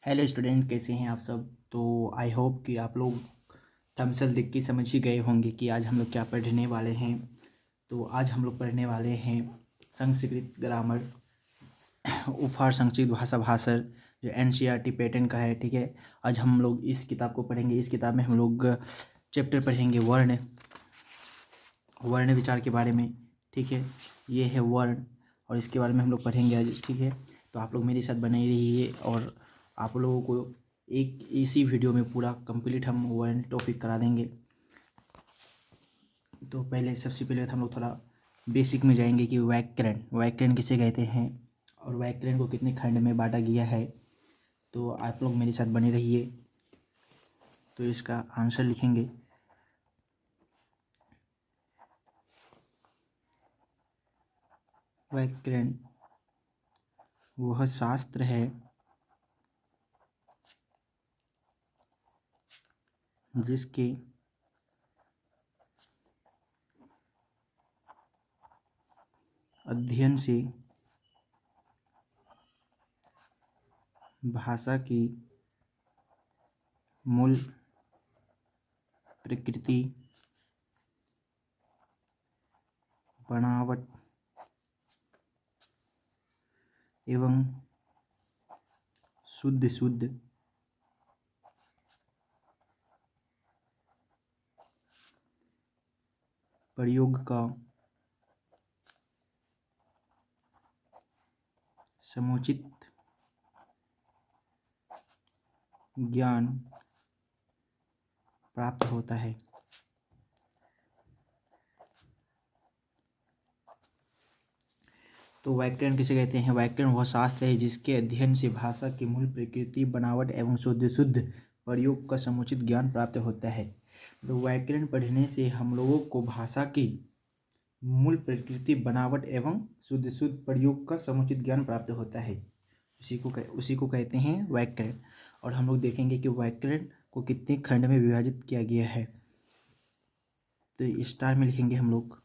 Hello student, कैसे हैं आप सब। तो आई होप कि आप लोग थंबनेल देख के समझ ही गए होंगे कि आज हम लोग क्या पढ़ने वाले हैं। तो आज हम लोग पढ़ने वाले हैं संस्कृत ग्रामर उपहार संस्कृत भाषा भाषण, जो एनसीईआरटी पैटर्न का है। ठीक है, आज हम लोग इस किताब को पढ़ेंगे। इस किताब में हम लोग चैप्टर पढ़ेंगे वर्ण विचार के बारे में। ठीक है, ये है वर्ण और इसके बारे में हम लोग पढ़ेंगे आज। ठीक है, तो आप लोग मेरे साथ बने रहिए और आप लोगों को एक इसी वीडियो में पूरा कंप्लीट हम वर्ण टॉपिक करा देंगे। तो सबसे पहले तो हम लोग थोड़ा बेसिक में जाएंगे कि व्याकरण किसे कहते हैं और व्याकरण को कितने खंड में बांटा गया है। तो आप लोग मेरे साथ बने रहिए। तो इसका आंसर लिखेंगे। व्याकरण वह शास्त्र है जिसके अध्ययन से भाषा की मूल प्रकृति, बनावट एवं शुद्ध प्रयोग का समुचित ज्ञान प्राप्त होता है। तो व्याकरण किसे कहते हैं? व्याकरण वह शास्त्र है जिसके अध्ययन से भाषा की मूल प्रकृति, बनावट एवं शुद्ध प्रयोग का समुचित ज्ञान प्राप्त होता है। तो व्याकरण पढ़ने से हम लोगों को भाषा की मूल प्रकृति, बनावट एवं शुद्ध प्रयोग का समुचित ज्ञान प्राप्त होता है। उसी को कहते हैं व्याकरण। और हम लोग देखेंगे कि व्याकरण को कितने खंड में विभाजित किया गया है। तो स्टार में लिखेंगे हम लोग।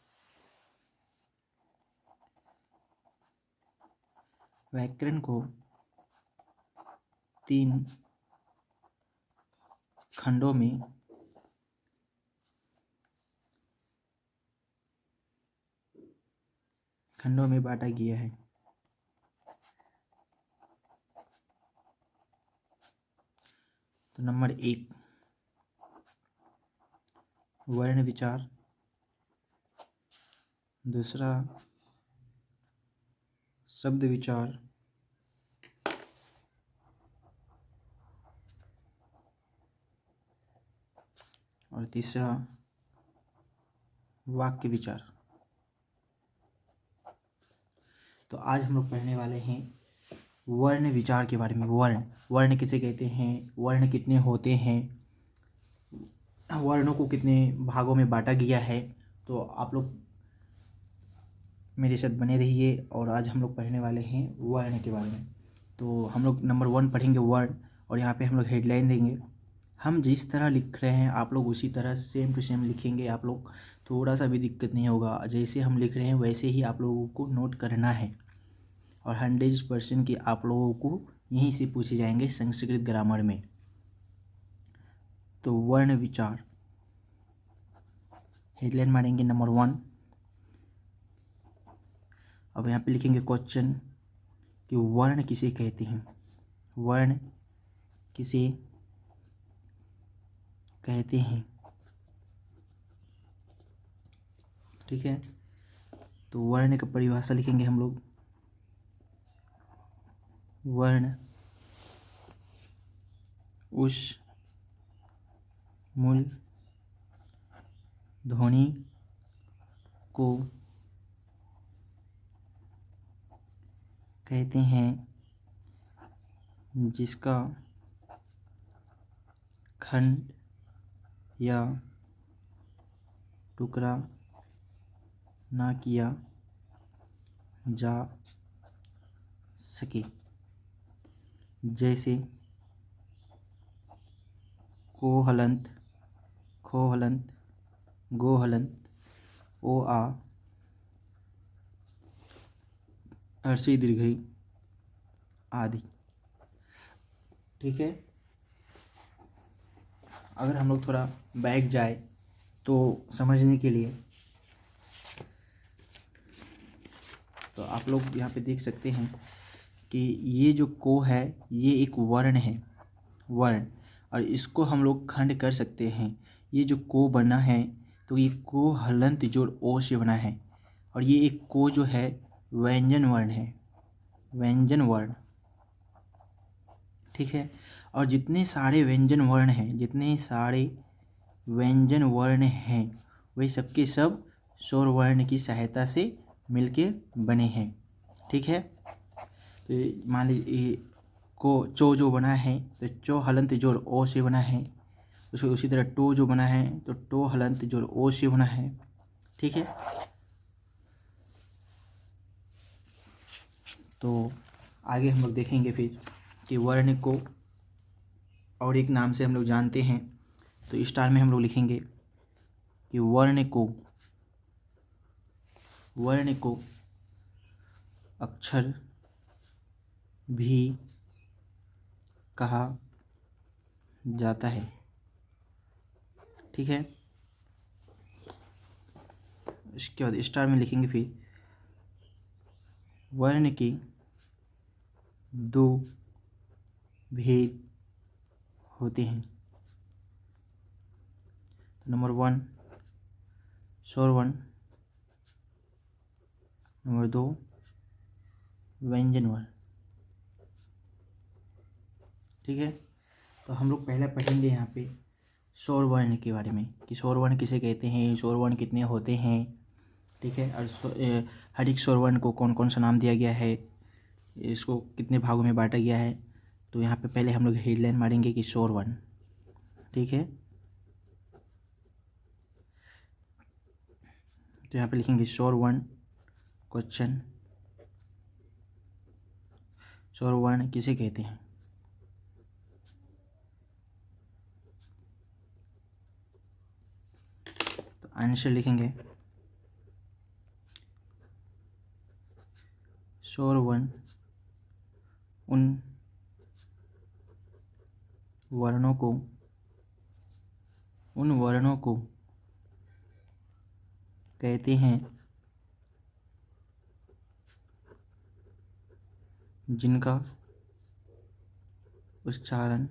व्याकरण को 3 खंडों में बांटा गया है। तो नंबर 1 वर्ण विचार, दूसरा शब्द विचार, और तीसरा वाक्य विचार। तो आज हम लोग पढ़ने वाले हैं वर्ण विचार के बारे में। वर्ण किसे कहते हैं, वर्ण कितने होते हैं, वर्णों को कितने भागों में बांटा गया है। तो आप लोग मेरे साथ बने रहिए और आज हम लोग पढ़ने वाले हैं वर्ण के बारे में। तो हम लोग नंबर 1 पढ़ेंगे वर्ण, और यहाँ पे हम लोग हेडलाइन देंगे। हम जिस तरह लिख रहे हैं आप लोग उसी तरह सेम टू सेम लिखेंगे। आप लोग थोड़ा सा भी दिक्कत नहीं होगा, जैसे हम लिख रहे हैं वैसे ही आप लोगों को नोट करना है। और 100% की आप लोगों को यहीं से पूछे जाएंगे संस्कृत ग्रामर में। तो वर्ण विचार हेडलाइन मारेंगे नंबर 1। अब यहाँ पे लिखेंगे क्वेश्चन कि वर्ण किसे कहते हैं। वर्ण किसे कहते हैं, ठीक है। तो वर्ण का परिभाषा लिखेंगे हम लोग। वर्ण उस मूल ध्वनि को कहते हैं जिसका खंड या टुकड़ा ना किया जा सके, जैसे कोहलंत, खोहलंत, गोहलंत, ओ आ, हर्षी दीर्घई आदि। ठीक है। अगर हम लोग थोड़ा बैक जाए तो समझने के लिए, तो आप लोग यहाँ पे देख सकते हैं कि ये जो को है ये एक वर्ण है, वर्ण, और इसको हम लोग खंड कर सकते हैं। ये जो को बना है तो ये को हलंत जोड़ ओ से बना है, और ये एक को जो है व्यंजन वर्ण है, व्यंजन वर्ण, ठीक है। और जितने सारे व्यंजन वर्ण हैं, जितने सारे व्यंजन वर्ण हैं वे सबके सब स्वर वर्ण की सहायता से मिलके बने हैं, ठीक है। तो मान लीजिए को चो जो बना है तो चो हलंत जोड़ ओ से बना है, उसी तरह टो जो बना है तो टो हलंत जोड़ ओ से बना है, ठीक है। तो आगे हम लोग देखेंगे फिर कि वर्ण को और एक नाम से हम लोग जानते हैं। तो स्टार में हम लोग लिखेंगे कि वर्ण को अक्षर भी कहा जाता है, ठीक है। इसके बाद स्टार में लिखेंगे फिर वर्ण के दो भेद होते हैं। तो नंबर 1 स्वर वर्ण, नंबर 2 व्यंजन वर्ण, ठीक है। तो हम लोग पहले पढ़ेंगे यहाँ पे स्वर वर्ण के बारे में कि स्वर वर्ण किसे कहते हैं, स्वर वर्ण कितने होते हैं, ठीक है। और हर एक स्वर वर्ण को कौन कौन सा नाम दिया गया है, इसको कितने भागों में बांटा गया है। तो यहाँ पे पहले हम लोग हेडलाइन मारेंगे कि स्वर वर्ण, ठीक है। तो यहाँ पे लिखेंगे स्वर वर्ण क्वेश्चन, स्वर वर्ण किसे कहते हैं। तो आंसर लिखेंगे स्वर वर्ण उन वर्णों को कहते हैं जिनका उच्चारण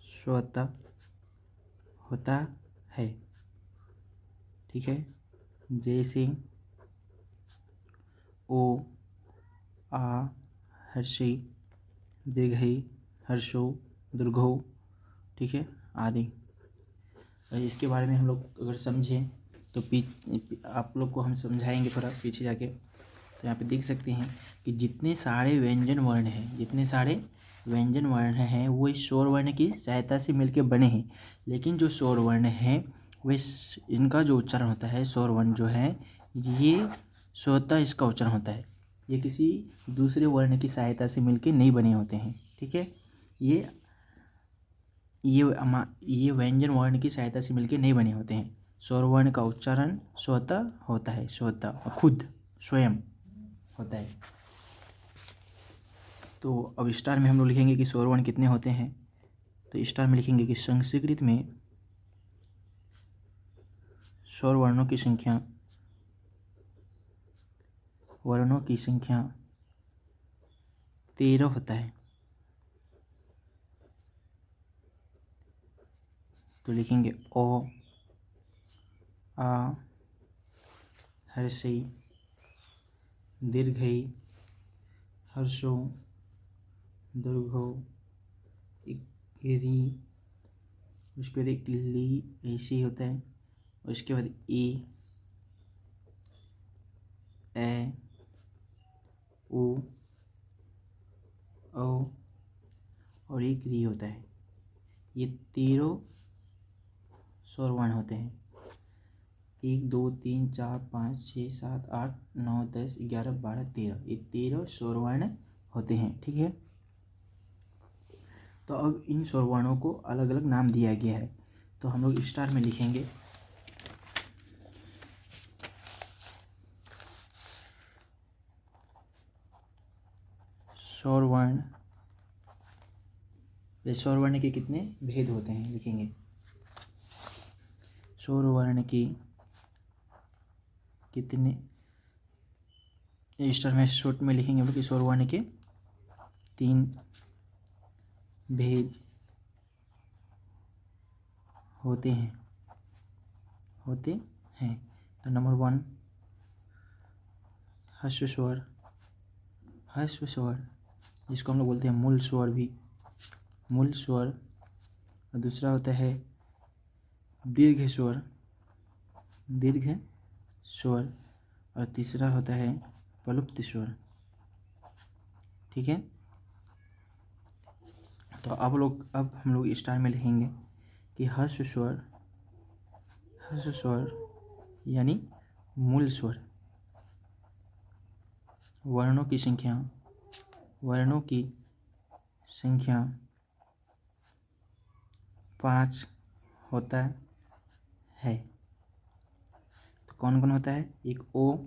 स्वतः होता है, ठीक है। जैसे ओ, आ, हर्षई, दीर्घई, हर्षो, दीर्घो, ठीक है, आदि। और इसके बारे में हम लोग अगर समझें तो आप लोग को हम समझाएंगे थोड़ा पीछे जाके। तो यहाँ पे देख सकते हैं कि जितने सारे व्यंजन वर्ण हैं वो इस स्वर वर्ण की सहायता से मिलके बने हैं। लेकिन जो स्वर वर्ण हैं वे इनका जो उच्चारण होता है, स्वर वर्ण जो है ये स्वतः इसका उच्चारण होता है, ये किसी दूसरे वर्ण की सहायता से मिलके नहीं बने होते हैं, ठीक है। ये व्यंजन वर्ण की सहायता से मिलके नहीं बने होते हैं। स्वर वर्ण का उच्चारण स्वतः होता है, स्वतः खुद स्वयं होता है। तो अब स्टार में हम लोग लिखेंगे कि स्वर वर्ण कितने होते हैं। तो स्टार में लिखेंगे कि संस्कृत में स्वर वर्णों की संख्या 13 होता है। तो लिखेंगे ओ, आ, हर्षई, दीर्घई, हर्षो, दीर्घो, री, उसके बाद एक ली ऐसे ही होता है, उसके बाद ए, ओ, औ और एक री होता है। ये 13 स्वर वर्ण होते हैं। 1 2 3 4 5 6 7 8 9 10 11 12 13, ये 13 स्वर वर्ण होते हैं, ठीक है। तो अब इन स्वर वर्णों को अलग अलग नाम दिया गया है। तो हम लोग स्टार में लिखेंगे स्वर वर्ण स्वर वर्ण के कितने भेद होते हैं लिखेंगे। स्वर वर्ण की कितने, स्टार में शॉर्ट में लिखेंगे हम लोग कि स्वर वर्ण के 3 भेद होते हैं तो नंबर 1 ह्रस्व स्वर जिसको हम लोग बोलते हैं मूल स्वर भी, मूल स्वर। और दूसरा होता है दीर्घ स्वर, और तीसरा होता है प्लुप्त स्वर। ठीक है, तो अब हम लोग स्टार में लिखेंगे कि ह्रस्व स्वर यानी मूल स्वर, वर्णों की संख्या 5 होता है। तो कौन कौन होता है? एक ओ,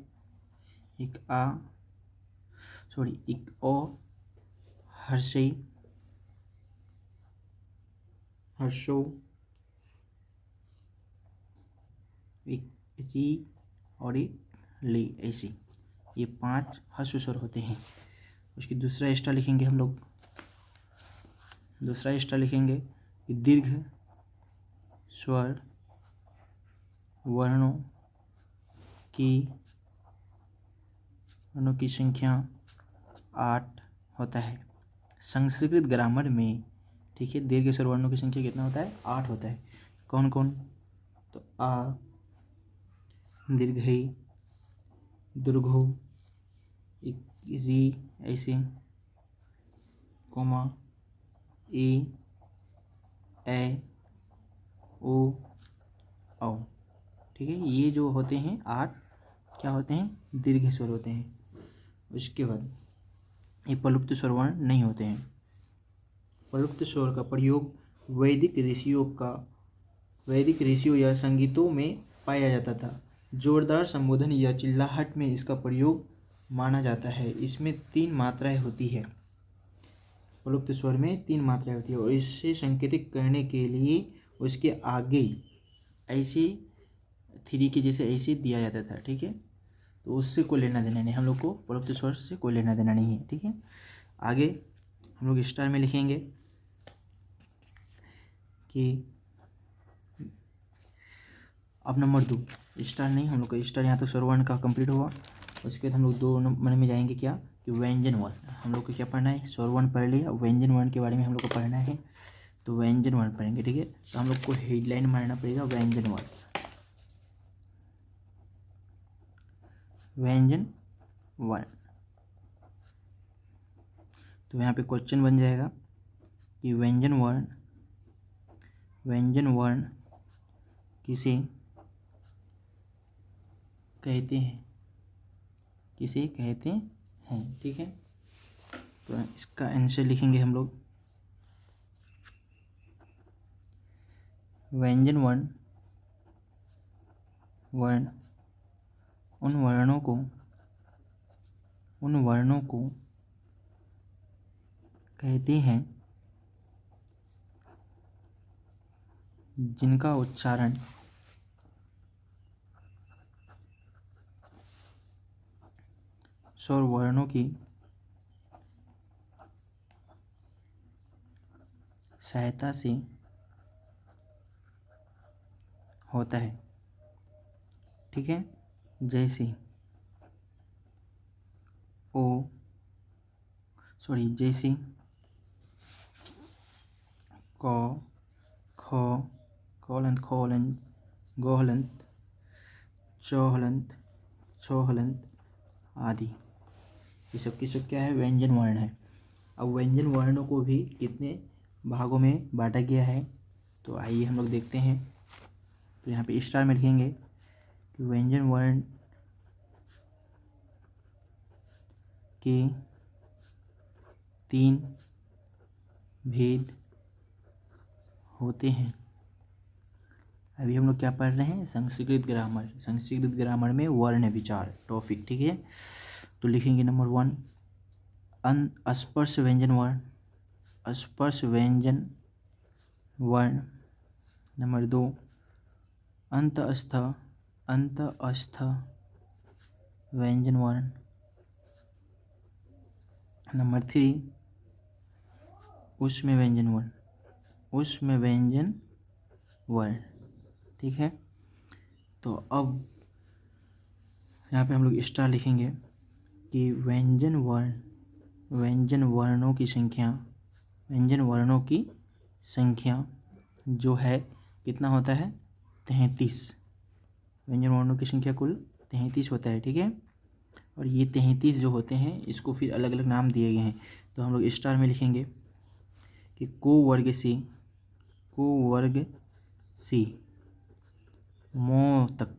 एक ओ, हर्षई, हर्षो, एक री और एक ली, ऐसे ये 5 ह्रस्व स्वर होते हैं। उसकी दूसरा स्टार लिखेंगे हम लोग, कि दीर्घ स्वर वर्णों की संख्या 8 होता है संस्कृत ग्रामर में। ठीक है, दीर्घ स्वर वर्णों की संख्या कितना होता है? 8 होता है। कौन कौन? तो आ, दीर्घई, दुर्घो, री, ऐसे, कोमा, ए, ओ, औ। ठीक है, ये जो होते हैं 8 क्या होते हैं? दीर्घ स्वर होते हैं। उसके बाद ये प्लुप्त स्वर वर्ण नहीं होते हैं। प्लुप्त स्वर का प्रयोग वैदिक ऋषियों या संगीतों में पाया जाता था। जोरदार संबोधन या चिल्लाहट में इसका प्रयोग माना जाता है। इसमें 3 मात्राएं होती है। प्लुप्त स्वर में 3 मात्राएं होती है और इससे संकेतित करने के लिए उसके आगे ऐसे 3 के जैसे ऐसे दिया जाता था। ठीक है, तो उससे कोई लेना देना नहीं, हम लोग को प्लुप्त स्वर से कोई लेना देना नहीं है। ठीक है, आगे हम लोग स्टार में लिखेंगे कि अब नंबर 2 स्टार नहीं, हम लोग का स्टार यहाँ तक स्वर वर्ण का कंप्लीट हुआ। उसके बाद हम लोग 2 नंबर में जाएंगे क्या कि व्यंजन वर्ण। हम लोग को क्या पढ़ना है? स्वर वर्ण पढ़ लिया, व्यंजन वर्ण के बारे में हम लोग को पढ़ना है, तो व्यंजन वर्ण पढ़ेंगे। ठीक है, तो हम लोग को हेडलाइन मारना पड़ेगा व्यंजन वर्ण। तो यहाँ पे क्वेश्चन बन जाएगा कि व्यंजन वर्ण किसे कहते हैं? ठीक है, तो इसका आंसर लिखेंगे हम लोग। व्यंजन वर्ण उन वर्णों को कहते हैं जिनका उच्चारण स्वर वर्णों की सहायता से होता है। ठीक है, जैसे क, ख, कौलंत, खोलंत, गोहलंत, चौहलंत, छोहलंत आदि, ये सब की सब क्या है? व्यंजन वर्ण है। अब व्यंजन वर्णों को भी कितने भागों में बांटा गया है, तो आइए हम लोग देखते हैं। तो यहाँ पे स्टार में लिखेंगे कि व्यंजन वर्ण के 3 भेद होते हैं। अभी हम लोग क्या पढ़ रहे हैं? संस्कृत ग्रामर में वर्ण विचार टॉपिक। ठीक है, तो लिखेंगे नंबर 1 अस्पर्श व्यंजन वर्ण, स्पर्श व्यंजन वर्ण। नंबर 2 अंतस्थ व्यंजन वर्ण। नंबर 3 ऊष्म व्यंजन वर्ण। ठीक है, तो अब यहाँ पे हम लोग स्टार लिखेंगे कि व्यंजन वर्णों की संख्या जो है कितना होता है 33। व्यंजन वर्णों की संख्या कुल 33 होता है। ठीक है, और ये 33 जो होते हैं इसको फिर अलग अलग नाम दिए गए हैं। तो हम लोग स्टार में लिखेंगे कि कोवर्ग सी मो तक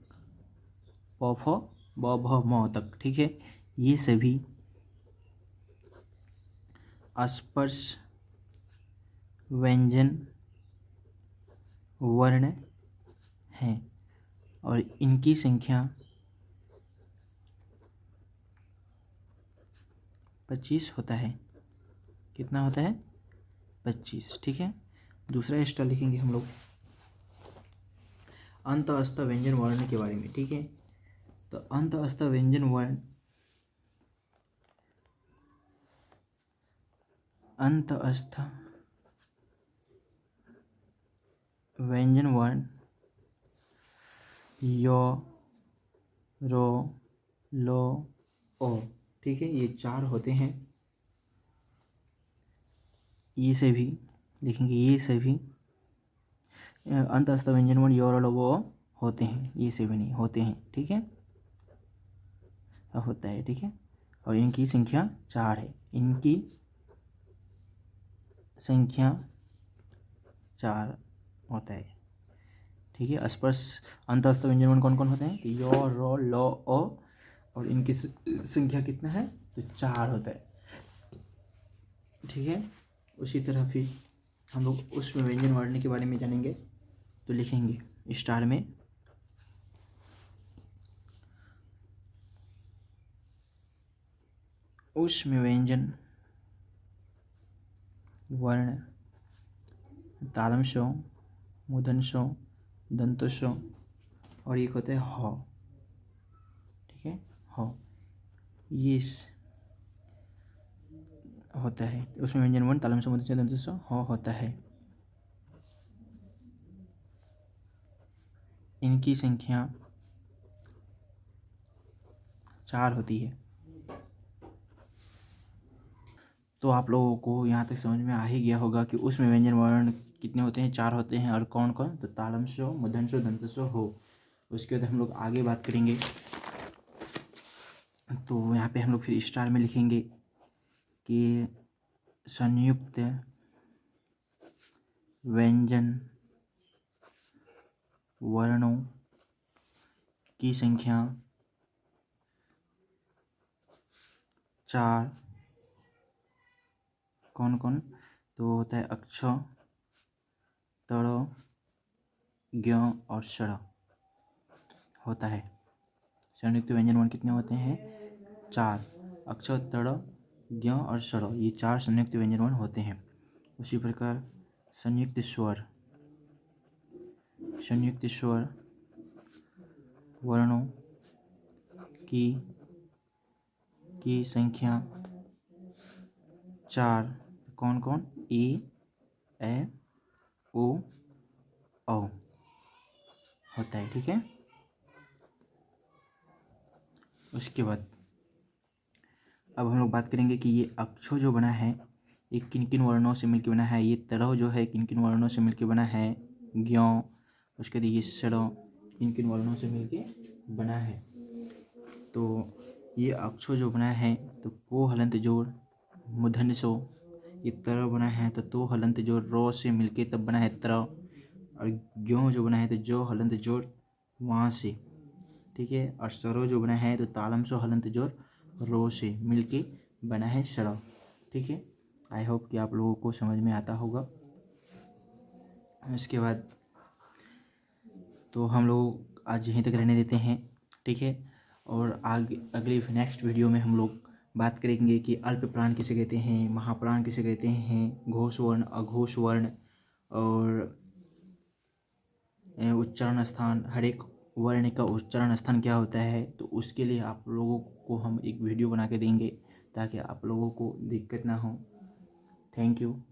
प फ ब भ म तक। ठीक है, ये सभी स्पर्श व्यंजन वर्ण हैं और इनकी संख्या 25 होता है। कितना होता है 25। ठीक है, दूसरा स्टार लिखेंगे हम लोग अंतस्थ व्यंजन वर्ण के बारे में। ठीक है, तो अंतस्थ व्यंजन वर्ण यो रो लो ओ। ठीक है, ये 4 होते हैं। ये सभी लिखेंगे, ये सभी अंतस्थ व्यंजन वर्ण यो रो लो ओ होते हैं, ये सभी नहीं होते हैं। ठीक है, होता है। ठीक है, और इनकी संख्या 4 है। इनकी संख्या 4 होता है। ठीक है, स्पर्श अंतस्थ व्यंजन वर्ण कौन कौन होते हैं कि यो रो लो ओ, और इनकी संख्या कितना है तो 4 होता है। ठीक है, उसी तरह फिर हम लोग ऊष्म व्यंजन वर्ण के बारे में जानेंगे। तो लिखेंगे स्टार में ऊष्म व्यंजन वर्ण तालमशो मूर्धन्यशो दंतशो और एक होता है ह। ठीक है, ह ये होता है उसमें व्यंजन वर्ण तालमशो मूर्धन्यशो दंतशो ह होता है। इनकी संख्या 4 होती है। तो आप लोगों को यहाँ तक समझ में आ ही गया होगा कि उसमें व्यंजन वर्ण कितने होते हैं 4 होते हैं। और कौन कौन, तो तालमशो मूर्धन्यशो दंतशो हो। उसके बाद हम लोग आगे बात करेंगे। तो यहाँ पे हम लोग फिर स्टार में लिखेंगे कि संयुक्त व्यंजन वर्णों की संख्या 4। कौन कौन, तो होता है अक्ष, तड़, ज्ञ और षड़ होता है। संयुक्त व्यंजन वर्ण कितने होते हैं 4। अक्ष, तड़, ज्ञ और षड़, ये 4 संयुक्त व्यंजन वर्ण होते हैं। उसी प्रकार संयुक्त स्वर वर्णों की संख्या 4। कौन कौन, ए ओ औ होता है। ठीक है, उसके बाद अब हम लोग बात करेंगे कि ये अक्षो जो बना है ये किन किन वर्णों से मिलकर बना है। ये तरह जो है किन किन वर्णों से मिलकर बना है, ज्ञ। उसके बाद ये षड़ किन किन वर्णों से मिलकर बना है। तो ये अक्षो जो बना है तो को हलंत जोड़ मूर्धन्यशो। ये तरह बना है तो हलंत जोड़ रो से मिलके तब बना है तरह। और ज्ञ जो बना है तो जो हलंत जोड़ वहाँ से। ठीक है, और सरो जो बना है तो तालमशो हलंत जोड़ रो से मिलके बना है षड़। ठीक है, आई होप कि आप लोगों को समझ में आता होगा। इसके बाद तो हम लोग आज यहीं तक रहने देते हैं। ठीक है, और आगे अगली नेक्स्ट वीडियो में हम लोग बात करेंगे कि अल्प प्राण किसे कहते हैं, महाप्राण किसे कहते हैं, घोष वर्ण, अघोष वर्ण और उच्चारण स्थान, हर एक वर्ण का उच्चारण स्थान क्या होता है, तो उसके लिए आप लोगों को हम एक वीडियो बना के देंगे ताकि आप लोगों को दिक्कत ना हो। Thank you.